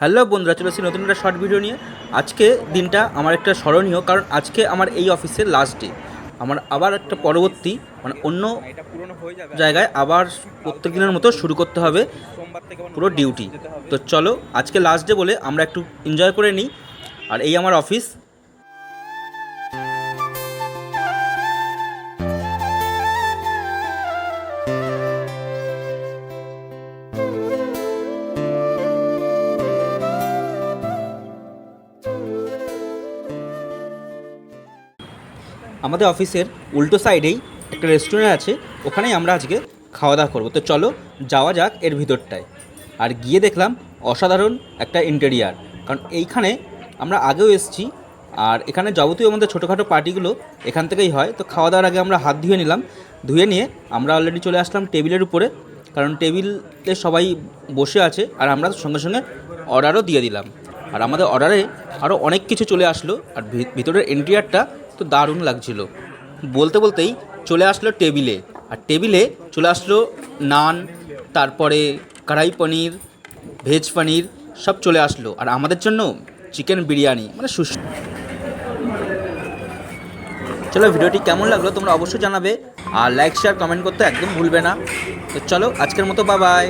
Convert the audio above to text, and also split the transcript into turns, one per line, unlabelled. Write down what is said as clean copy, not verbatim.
Hello বন্ধুরা, চলে এসেছি নতুন একটা শর্ট ভিডিও নিয়ে। আজকে দিনটা আমার একটা স্মরণীয়, কারণ আজকে আমার এই অফিসের লাস্ট ডে। আমার আবার একটা পরবর্তী অন্য জায়গায় আবার প্রত্যেক দিনের মতো শুরু করতে হবে পুরো ডিউটি। তো চলো, আজকে লাস্ট ডে বলে আমরা একটু এনজয় করে নিই। আর এই আমার অফিস। আমাদের অফিসের উল্টো সাইডেই একটা রেস্টুরেন্ট আছে, ওখানেই আমরা আজকে খাওয়া দাওয়া করবো। তো চলো যাওয়া যাক এর ভিতরটায়। আর গিয়ে দেখলাম অসাধারণ একটা ইন্টেরিয়ার, কারণ এইখানে আমরা আগেও এসেছি। আর এখানে যাবতীয় আমাদের ছোটোখাটো পার্টিগুলো এখান থেকেই হয়। তো খাওয়া দাওয়ার আগে আমরা হাত ধুয়ে নিলাম। ধুয়ে নিয়ে আমরা অলরেডি চলে আসলাম টেবিলের উপরে, কারণ টেবিলে সবাই বসে আছে। আর আমরা সঙ্গে সঙ্গে অর্ডারও দিয়ে দিলাম। আর আমাদের অর্ডারে আরও অনেক কিছু চলে আসলো। আর ভিতরের ইন্টেরিয়ারটা তো দারুণ লাগছিল। বলতে বলতেই চলে আসলো টেবিলে। আর টেবিলে চলে আসলো নান, তারপরে কড়াই পনির, ভেজ পনির সব চলে আসলো। আর আমাদের জন্য চিকেন বিরিয়ানি, চলো, ভিডিওটি কেমন লাগলো তোমরা অবশ্যই জানাবে। আর লাইক শেয়ার কমেন্ট করতে একদম ভুলবে না। তো চলো, আজকের মতো বাই বাই।